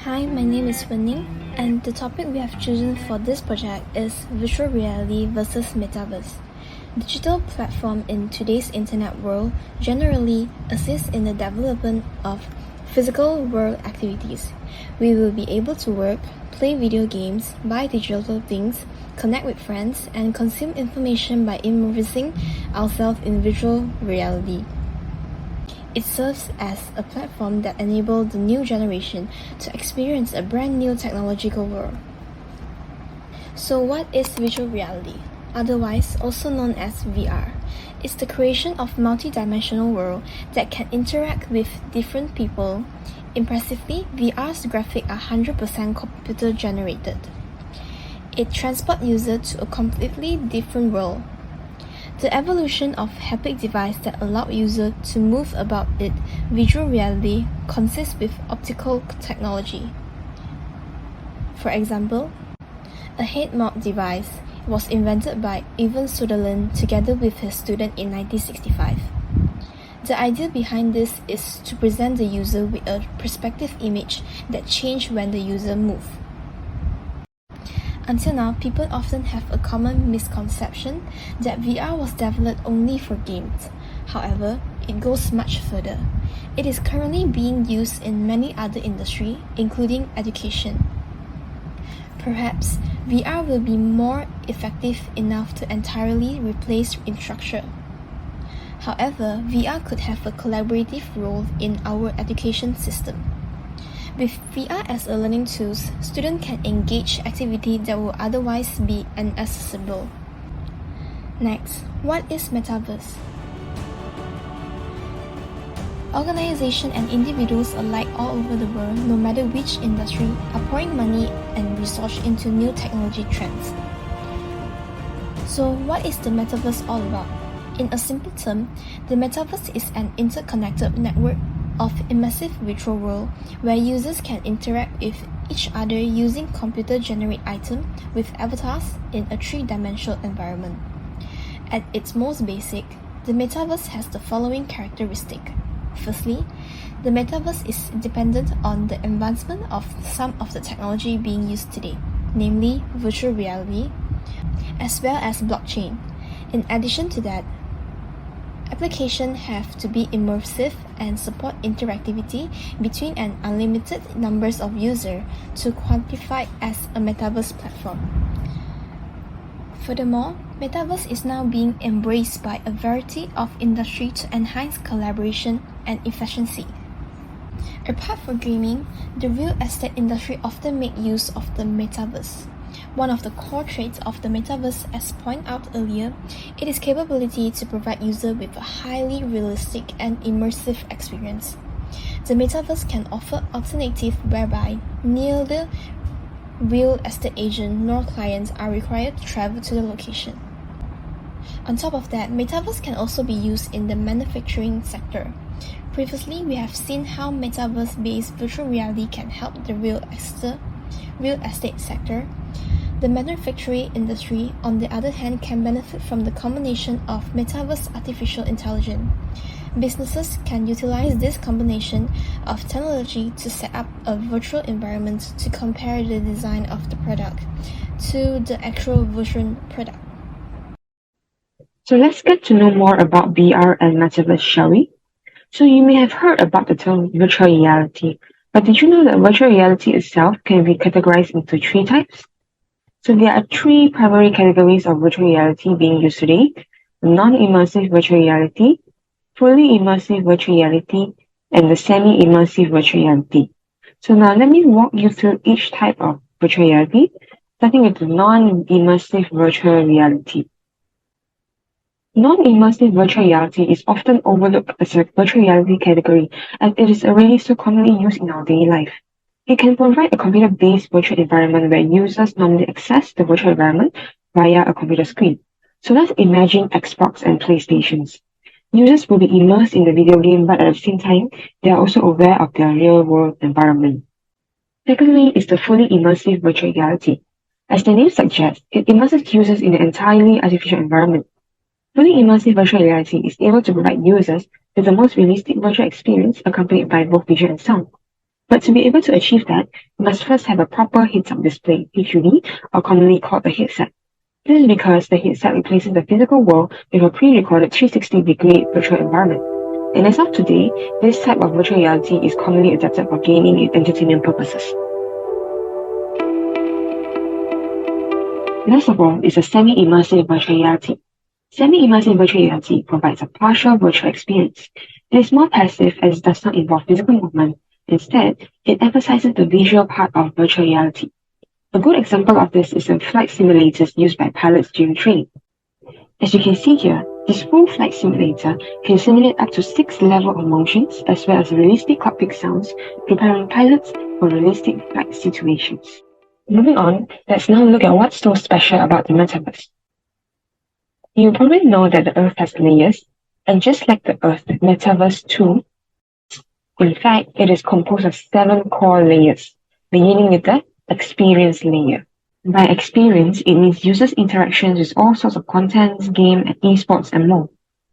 Hi, my name is Wenning, and the topic we have chosen for this project is virtual reality versus metaverse. Digital platform in today's internet world generally assist in the development of physical world activities. We will be able to work, play video games, buy digital things, connect with friends, and consume information by immersing ourselves in virtual reality. It serves as a platform that enables the new generation to experience a brand new technological world. So what is virtual reality? Otherwise also known as VR. It's the creation of multi-dimensional world that can interact with different people. Impressively, VR's graphics are 100% computer generated. It transports users to a completely different world. The evolution of haptic devices that allow users to move about it virtual reality consists with optical technology. For example, a head-mount device was invented by Ivan Sutherland together with his student in 1965. The idea behind this is to present the user with a perspective image that changes when the user moves. Until now, people often have a common misconception that VR was developed only for games. However, it goes much further. It is currently being used in many other industries, including education. Perhaps VR will be more effective enough to entirely replace instruction. However, VR could have a collaborative role in our education system. With VR as a learning tool, students can engage activities that would otherwise be inaccessible. Next, what is metaverse? Organizations and individuals alike all over the world, no matter which industry, are pouring money and resources into new technology trends. So what is the metaverse all about? In a simple term, the metaverse is an interconnected network of immersive virtual world where users can interact with each other using computer-generated items with avatars in a three-dimensional environment. At its most basic, the metaverse has the following characteristic. Firstly, the metaverse is dependent on the advancement of some of the technology being used today, namely virtual reality, as well as blockchain. In addition to that, applications have to be immersive and support interactivity between an unlimited number of users to quantify as a metaverse platform. Furthermore, metaverse is now being embraced by a variety of industries to enhance collaboration and efficiency. Apart from gaming, the real estate industry often makes use of the metaverse. One of the core traits of the metaverse, as pointed out earlier, it is capability to provide users with a highly realistic and immersive experience. The metaverse can offer alternatives whereby neither real estate agent nor clients are required to travel to the location. On top of that, metaverse can also be used in the manufacturing sector. Previously, we have seen how metaverse-based virtual reality can help the real estate sector. The manufacturing industry, on the other hand, can benefit from the combination of metaverse artificial intelligence. Businesses can utilize this combination of technology to set up a virtual environment to compare the design of the product to the actual virtual product. So let's get to know more about VR and metaverse, shall we? So you may have heard about the term virtual reality, but did you know that virtual reality itself can be categorized into three types? So there are three primary categories of virtual reality being used today: non-immersive virtual reality, fully immersive virtual reality, and the semi-immersive virtual reality. So now let me walk you through each type of virtual reality, starting with the non-immersive virtual reality. Non-immersive virtual reality is often overlooked as a virtual reality category as it is already so commonly used in our daily life. It can provide a computer-based virtual environment where users normally access the virtual environment via a computer screen. So let's imagine Xbox and PlayStations. Users will be immersed in the video game, but at the same time, they are also aware of their real-world environment. Secondly is the fully immersive virtual reality. As the name suggests, it immerses users in an entirely artificial environment. Fully immersive virtual reality is able to provide users with the most realistic virtual experience accompanied by both visual and sound. But to be able to achieve that, you must first have a proper heads-up display, HUD, or commonly called a headset. This is because the headset replaces the physical world with a pre-recorded 360-degree virtual environment. And as of today, this type of virtual reality is commonly adapted for gaming and entertainment purposes. Last of all is a semi-immersive virtual reality. Semi-immersive virtual reality provides a partial virtual experience. It is more passive as it does not involve physical movement. Instead, it emphasizes the visual part of virtual reality. A good example of this is the flight simulators used by pilots during training. As you can see here, this full flight simulator can simulate up to 6 levels of motions as well as realistic cockpit sounds, preparing pilots for realistic flight situations. Moving on, let's now look at what's so special about the metaverse. You probably know that the Earth has layers, and just like the Earth, Metaverse 2, in fact, it is composed of 7 core layers, beginning with the experience layer. By experience, it means users' interactions with all sorts of contents, game, and esports, and more.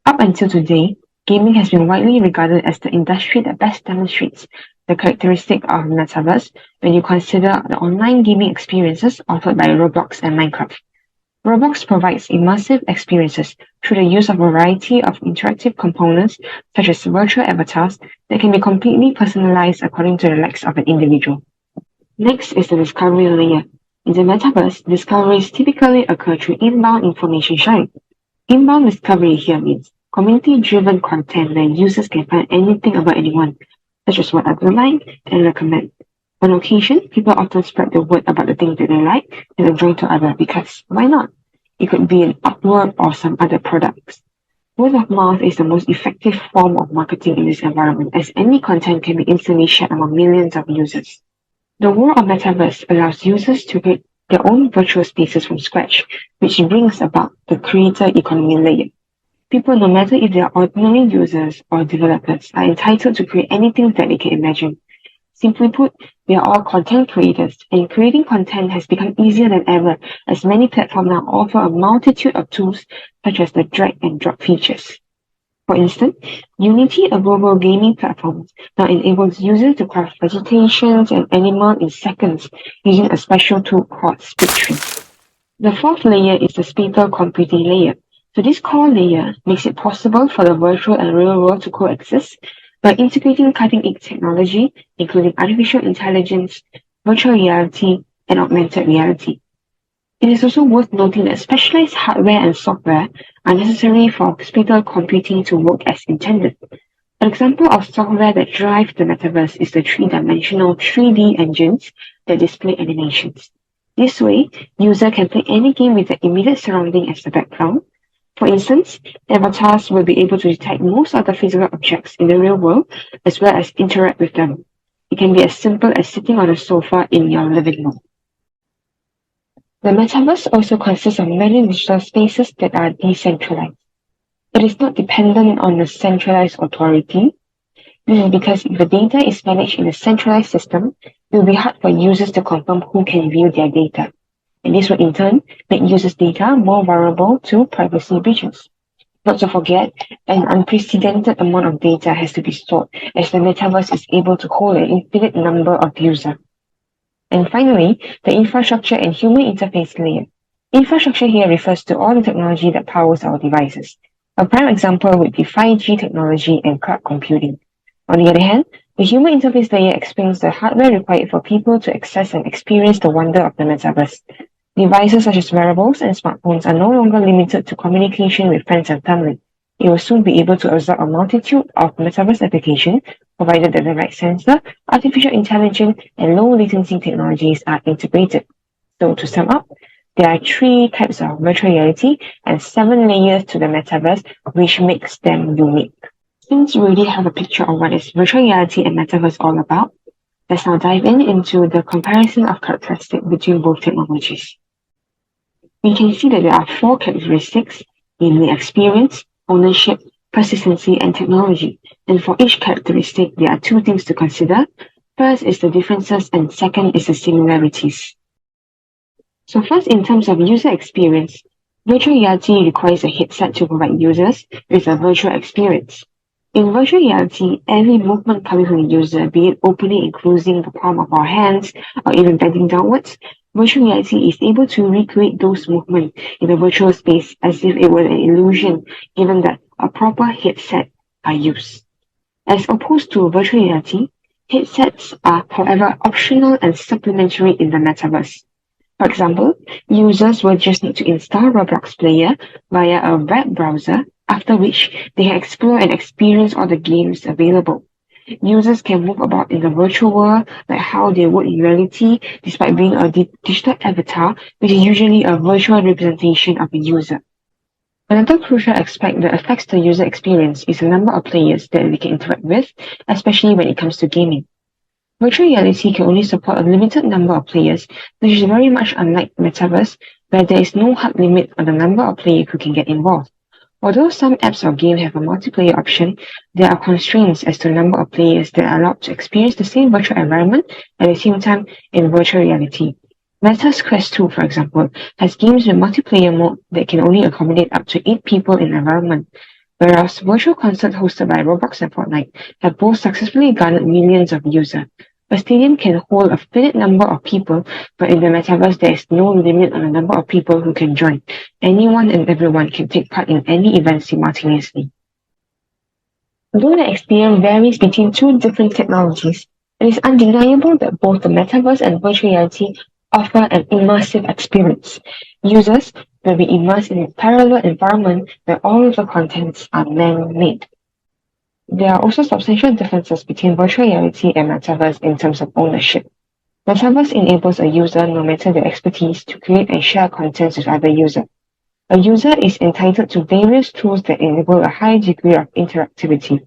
Up until today, gaming has been widely regarded as the industry that best demonstrates the characteristic of Metaverse when you consider the online gaming experiences offered by Roblox and Minecraft. Roblox provides immersive experiences through the use of a variety of interactive components such as virtual avatars that can be completely personalized according to the likes of an individual. Next is the discovery layer. In the metaverse, discoveries typically occur through inbound information sharing. Inbound discovery here means community-driven content where users can find anything about anyone, such as what others like and recommend. On occasion, people often spread the word about the things that they like and enjoy to others because why not? It could be an artwork or some other products. Word of mouth is the most effective form of marketing in this environment as any content can be instantly shared among millions of users. The world of Metaverse allows users to create their own virtual spaces from scratch, which brings about the creator economy layer. People, no matter if they are ordinary users or developers, are entitled to create anything that they can imagine. Simply put, we are all content creators, and creating content has become easier than ever as many platforms now offer a multitude of tools such as the drag and drop features. For instance, Unity, a global gaming platform, now enables users to craft vegetations and animals in seconds using a special tool called SpeedStream. The fourth layer is the spatial computing layer. So this core layer makes it possible for the virtual and real world to coexist by integrating cutting-edge technology, including artificial intelligence, virtual reality, and augmented reality. It is also worth noting that specialized hardware and software are necessary for spatial computing to work as intended. An example of software that drives the metaverse is the three-dimensional 3D engines that display animations. This way, user can play any game with the immediate surrounding as the background. For instance, avatars will be able to detect most of the physical objects in the real world as well as interact with them. It can be as simple as sitting on a sofa in your living room. The metaverse also consists of many digital spaces that are decentralized. It is not dependent on a centralized authority. This is because if the data is managed in a centralized system, it will be hard for users to confirm who can view their data. And this will in turn make users' data more vulnerable to privacy breaches. Not to forget, an unprecedented amount of data has to be stored as the metaverse is able to hold an infinite number of users. And finally, the infrastructure and human interface layer. Infrastructure here refers to all the technology that powers our devices. A prime example would be 5G technology and cloud computing. On the other hand, the human interface layer explains the hardware required for people to access and experience the wonder of the metaverse. Devices such as wearables and smartphones are no longer limited to communication with friends and family. It will soon be able to absorb a multitude of metaverse applications, provided that the right sensor, artificial intelligence, and low latency technologies are integrated. So to sum up, there are 3 types of virtual reality and 7 layers to the metaverse, which makes them unique. Since we already have a picture of what is virtual reality and metaverse all about, let's now dive into the comparison of characteristics between both technologies. We can see that there are 4 characteristics, namely experience, ownership, persistency, and technology. And for each characteristic, there are 2 things to consider. First is the differences, and second is the similarities. So first, in terms of user experience, virtual reality requires a headset to provide users with a virtual experience. In virtual reality, every movement coming from the user, be it opening and closing the palm of our hands or even bending downwards, virtual reality is able to recreate those movements in a virtual space as if it were an illusion, given that a proper headset are used. As opposed to virtual reality, headsets are, however, optional and supplementary in the metaverse. For example, users will just need to install Roblox Player via a web browser, after which they can explore and experience all the games available. Users can move about in the virtual world like how they would in reality, despite being a digital avatar, which is usually a virtual representation of a user. Another crucial aspect that affects the user experience is the number of players that we can interact with, especially when it comes to gaming. Virtual reality can only support a limited number of players, which is very much unlike Metaverse, where there is no hard limit on the number of players who can get involved. Although some apps or games have a multiplayer option, there are constraints as to the number of players that are allowed to experience the same virtual environment at the same time in virtual reality. Meta's Quest 2, for example, has games with multiplayer mode that can only accommodate up to 8 people in an environment, whereas virtual concerts hosted by Roblox and Fortnite have both successfully garnered millions of users. A stadium can hold a finite number of people, but in the metaverse there is no limit on the number of people who can join. Anyone and everyone can take part in any event simultaneously. Though the experience varies between two different technologies, it is undeniable that both the metaverse and virtual reality offer an immersive experience. Users will be immersed in a parallel environment where all of the contents are man-made. There are also substantial differences between virtual reality and metaverse in terms of ownership. Metaverse enables a user, no matter their expertise, to create and share contents with other users. A user is entitled to various tools that enable a high degree of interactivity.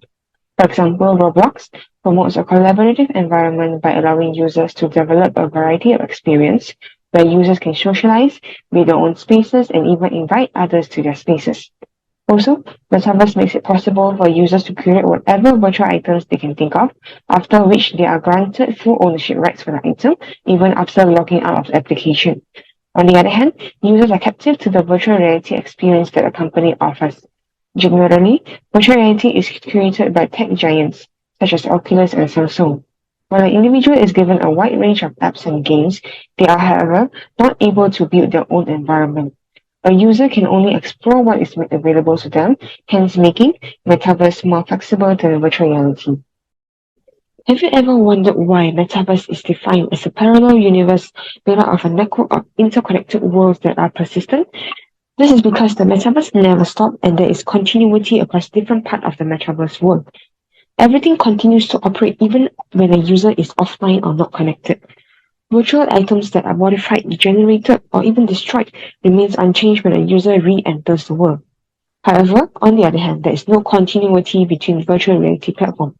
For example, Roblox promotes a collaborative environment by allowing users to develop a variety of experience where users can socialize, build their own spaces, and even invite others to their spaces. Also, Metaverse makes it possible for users to create whatever virtual items they can think of, after which they are granted full ownership rights for the item, even after logging out of the application. On the other hand, users are captive to the virtual reality experience that a company offers. Generally, virtual reality is created by tech giants such as Oculus and Samsung. While an individual is given a wide range of apps and games, they are, however, not able to build their own environment. A user can only explore what is made available to them, hence making Metaverse more flexible than virtual reality. Have you ever wondered why Metaverse is defined as a parallel universe made up of a network of interconnected worlds that are persistent? This is because the Metaverse never stops and there is continuity across different parts of the Metaverse world. Everything continues to operate even when a user is offline or not connected. Virtual items that are modified, generated, or even destroyed remains unchanged when a user re-enters the world. However, on the other hand, there is no continuity between virtual reality platforms.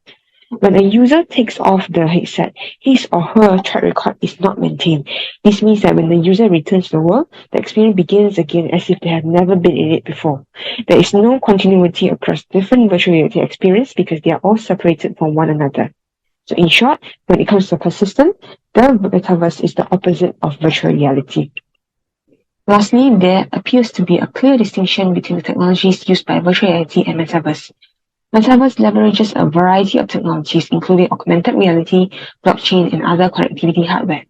When a user takes off the headset, his or her track record is not maintained. This means that when the user returns to the world, the experience begins again as if they have never been in it before. There is no continuity across different virtual reality experiences because they are all separated from one another. So in short, when it comes to persistence, the metaverse is the opposite of virtual reality. Lastly, there appears to be a clear distinction between the technologies used by virtual reality and metaverse. Metaverse leverages a variety of technologies, including augmented reality, blockchain, and other connectivity hardware.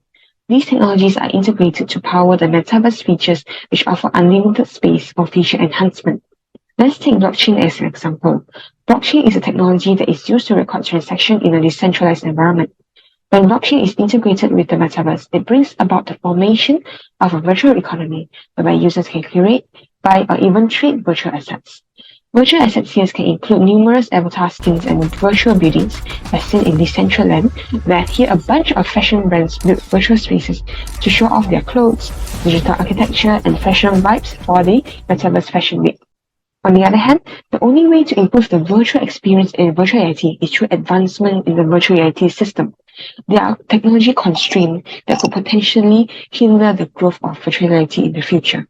These technologies are integrated to power the metaverse features, which offer unlimited space for feature enhancement. Let's take blockchain as an example. Blockchain is a technology that is used to record transactions in a decentralized environment. When blockchain is integrated with the metaverse, it brings about the formation of a virtual economy whereby users can create, buy, or even trade virtual assets. Virtual assets here can include numerous avatar skins and virtual buildings, as seen in Decentraland, where here a bunch of fashion brands build virtual spaces to show off their clothes, digital architecture, and fashion vibes for the Metaverse Fashion Week. On the other hand, the only way to improve the virtual experience in virtual reality is through advancement in the virtual reality system. There are technology constraints that could potentially hinder the growth of virtual reality in the future.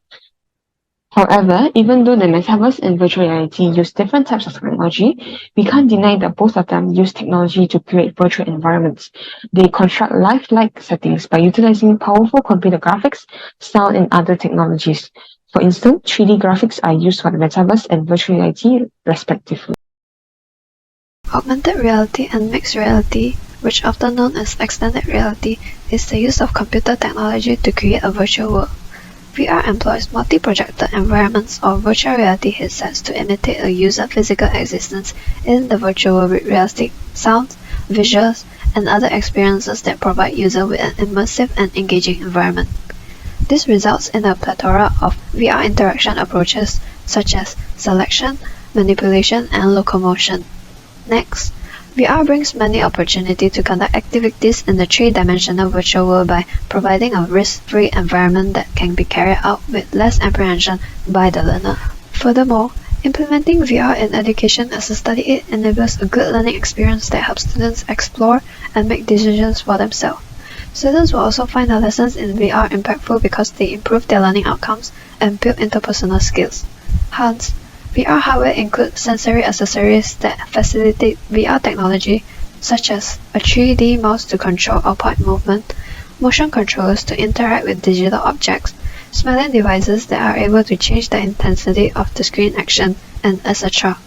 However, even though the metaverse and virtual reality use different types of technology, we can't deny that both of them use technology to create virtual environments. They construct lifelike settings by utilizing powerful computer graphics, sound, and other technologies. For instance, 3D graphics are used for the metaverse and virtual reality, respectively. Augmented reality and mixed reality, which often known as extended reality, is the use of computer technology to create a virtual world. VR employs multi-projector environments or virtual reality headsets to imitate a user's physical existence in the virtual world with realistic sounds, visuals, and other experiences that provide users with an immersive and engaging environment. This results in a plethora of VR interaction approaches such as selection, manipulation, and locomotion. Next, VR brings many opportunities to conduct activities in the three-dimensional virtual world by providing a risk-free environment that can be carried out with less apprehension by the learner. Furthermore, implementing VR in education as a study aid enables a good learning experience that helps students explore and make decisions for themselves. Students will also find the lessons in VR impactful because they improve their learning outcomes and build interpersonal skills. Hence, VR hardware includes sensory accessories that facilitate VR technology, such as a 3D mouse to control or point movement, motion controllers to interact with digital objects, smelling devices that are able to change the intensity of the screen action, and etc.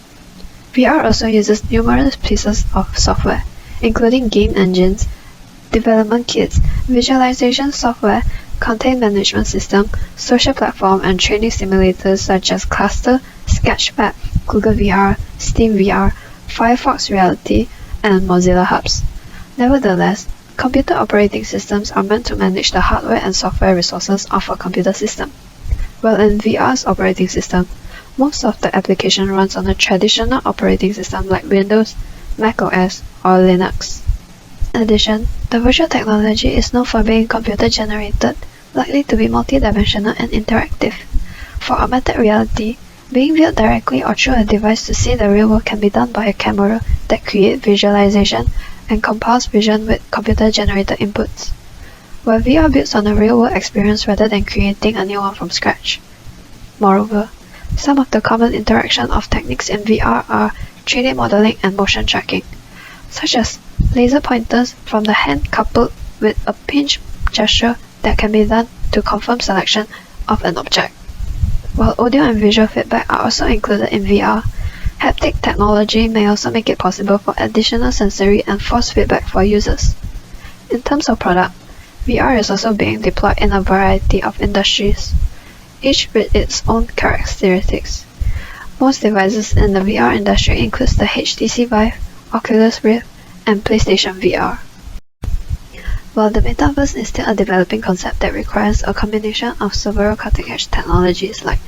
VR also uses numerous pieces of software, including game engines, development kits, visualization software, content management system, social platform, and training simulators such as Cluster, Sketchpad, Google VR, Steam VR, Firefox Reality, and Mozilla Hubs. Nevertheless, computer operating systems are meant to manage the hardware and software resources of a computer system. While in VR's operating system, most of the application runs on a traditional operating system like Windows, Mac OS, or Linux. In addition, the virtual technology is known for being computer-generated, likely to be multi-dimensional and interactive. For augmented reality, being viewed directly or through a device to see the real world can be done by a camera that creates visualization and compiles vision with computer-generated inputs, while VR builds on a real-world experience rather than creating a new one from scratch. Moreover, some of the common interaction of techniques in VR are 3D modeling and motion tracking, such as laser pointers from the hand coupled with a pinch gesture that can be done to confirm selection of an object. While audio and visual feedback are also included in VR, haptic technology may also make it possible for additional sensory and force feedback for users. In terms of product, VR is also being deployed in a variety of industries, each with its own characteristics. Most devices in the VR industry include the HTC Vive, Oculus Rift, and PlayStation VR. While the metaverse is still a developing concept that requires a combination of several cutting-edge technologies like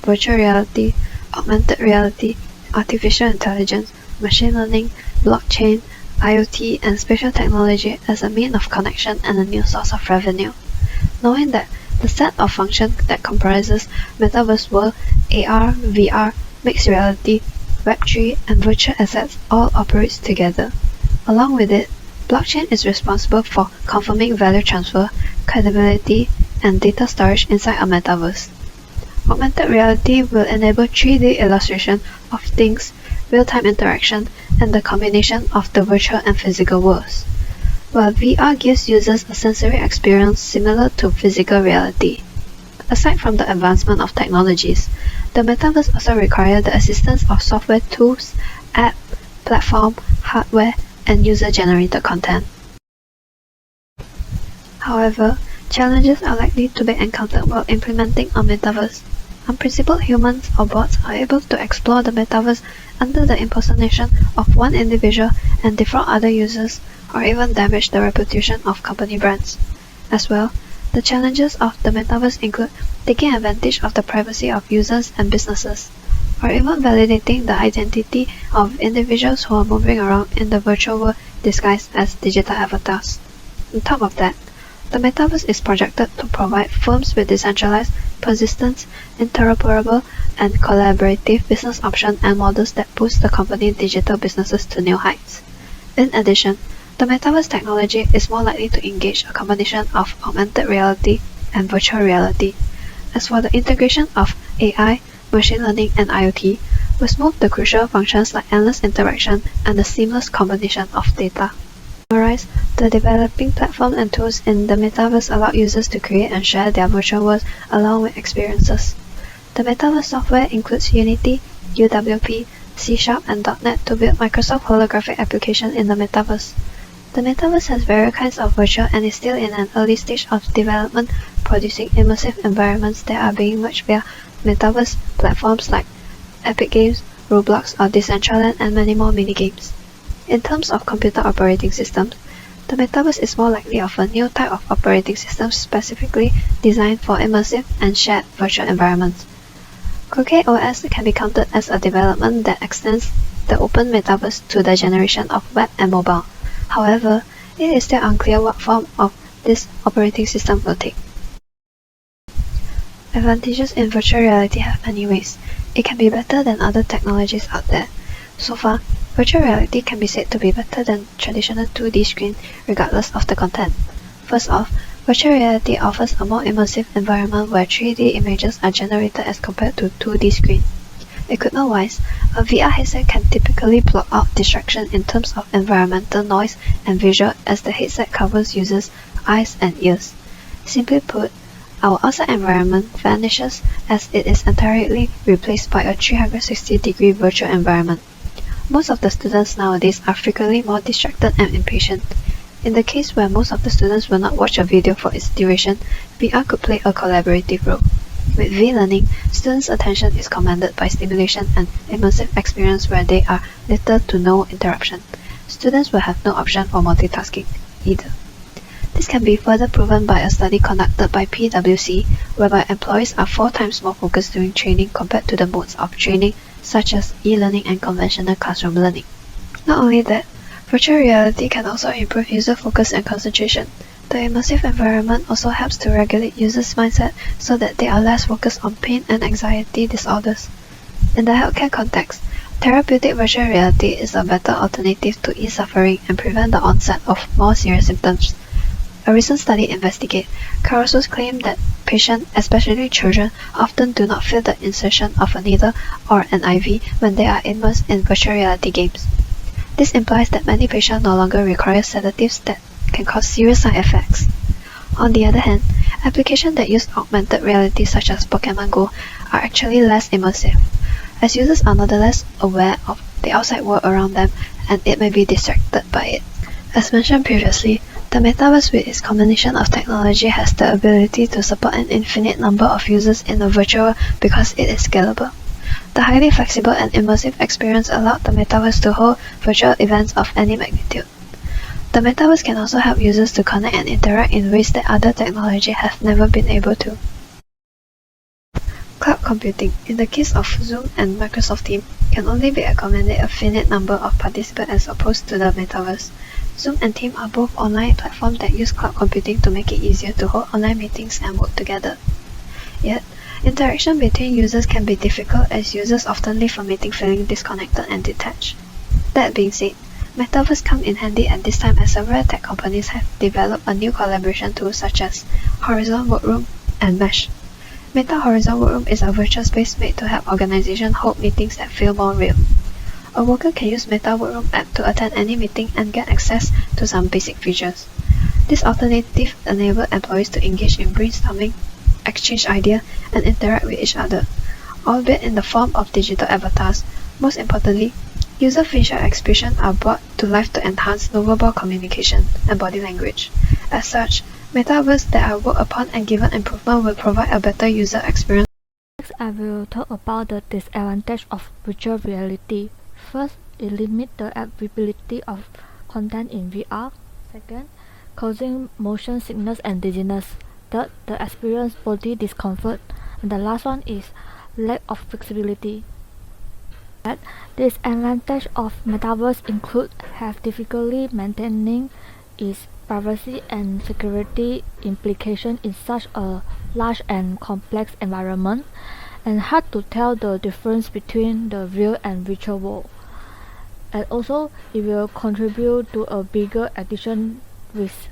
virtual reality, augmented reality, artificial intelligence, machine learning, blockchain, IoT, and spatial technology as a means of connection and a new source of revenue. Knowing that the set of functions that comprises metaverse world, AR, VR, mixed reality, Web3, and virtual assets all operates together. Along with it, blockchain is responsible for confirming value transfer, credibility, and data storage inside a metaverse. Augmented reality will enable 3D illustration of things, real-time interaction, and the combination of the virtual and physical worlds, while VR gives users a sensory experience similar to physical reality. Aside from the advancement of technologies, the metaverse also requires the assistance of software tools, app, platform, hardware, and user-generated content. However, challenges are likely to be encountered while implementing a metaverse. Unprincipled humans or bots are able to explore the metaverse under the impersonation of one individual and defraud other users, or even damage the reputation of company brands. As well, the challenges of the metaverse include taking advantage of the privacy of users and businesses, or even validating the identity of individuals who are moving around in the virtual world disguised as digital avatars. On top of that, the metaverse is projected to provide firms with decentralized, persistent, interoperable, and collaborative business options and models that boost the company's digital businesses to new heights. In addition, the metaverse technology is more likely to engage a combination of augmented reality and virtual reality. As for the integration of AI, machine learning, and IoT, will smooth the crucial functions like endless interaction and the seamless combination of data. To summarize, the developing platform and tools in the metaverse allow users to create and share their virtual worlds along with experiences. The metaverse software includes Unity, UWP, C# and .NET to build Microsoft holographic application in the metaverse. The metaverse has various kinds of virtual and is still in an early stage of development, producing immersive environments that are being merged via metaverse platforms like Epic Games, Roblox or Decentraland and many more minigames. In terms of computer operating systems, the metaverse is more likely of a new type of operating system specifically designed for immersive and shared virtual environments. Croquet OS can be counted as a development that extends the open metaverse to the generation of web and mobile. However, it is still unclear what form of this operating system will take. Advantages in virtual reality have many ways. It can be better than other technologies out there. So far, virtual reality can be said to be better than traditional 2D screen regardless of the content. First off, virtual reality offers a more immersive environment where 3D images are generated as compared to 2D screen. Equipment-wise, a VR headset can typically block out distraction in terms of environmental noise and visual as the headset covers users' eyes and ears. Simply put, our outside environment vanishes as it is entirely replaced by a 360-degree virtual environment. Most of the students nowadays are frequently more distracted and impatient. In the case where most of the students will not watch a video for its duration, VR could play a collaborative role. With V-learning, students' attention is commanded by stimulation and immersive experience where there are little to no interruption. Students will have no option for multitasking either. This can be further proven by a study conducted by PwC, whereby employees are 4 times more focused during training compared to the modes of training such as e-learning and conventional classroom learning. Not only that, virtual reality can also improve user focus and concentration. The immersive environment also helps to regulate users' mindset so that they are less focused on pain and anxiety disorders. In the healthcare context, therapeutic virtual reality is a better alternative to ease suffering and prevent the onset of more serious symptoms. A recent study investigated Caruso's claim that patients, especially children, often do not feel the insertion of a needle or an IV when they are immersed in virtual reality games. This implies that many patients no longer require sedatives that can cause serious side effects. On the other hand, applications that use augmented reality such as Pokemon Go are actually less immersive, as users are nonetheless aware of the outside world around them and it may be distracted by it. As mentioned previously, the metaverse with its combination of technology has the ability to support an infinite number of users in a virtual world because it is scalable. The highly flexible and immersive experience allowed the metaverse to hold virtual events of any magnitude. The metaverse can also help users to connect and interact in ways that other technology have never been able to. Cloud computing, in the case of Zoom and Microsoft Teams, can only be accommodated a finite number of participants as opposed to the metaverse. Zoom and Teams are both online platforms that use cloud computing to make it easier to hold online meetings and work together. Yet, interaction between users can be difficult as users often leave a meeting feeling disconnected and detached. That being said, metaverse come in handy at this time as several tech companies have developed a new collaboration tool such as Horizon Workroom and Mesh. Meta Horizon Workroom is a virtual space made to help organizations hold meetings that feel more real. A worker can use Meta Workroom app to attend any meeting and get access to some basic features. This alternative enables employees to engage in brainstorming, exchange ideas, and interact with each other, albeit in the form of digital avatars. Most importantly, user facial expressions are brought to life to enhance non-verbal communication and body language. As such, metaverses that are worked upon and given improvement will provide a better user experience. Next, I will talk about the disadvantage of virtual reality. First, it limits the availability of content in VR. Second, causing motion sickness and dizziness. Third, the experience body discomfort. And the last one is lack of flexibility. Disadvantage of metaverse include have difficulty maintaining its privacy and security implication in such a large and complex environment, and hard to tell the difference between the real and virtual world. And also, it will contribute to a bigger addiction risk.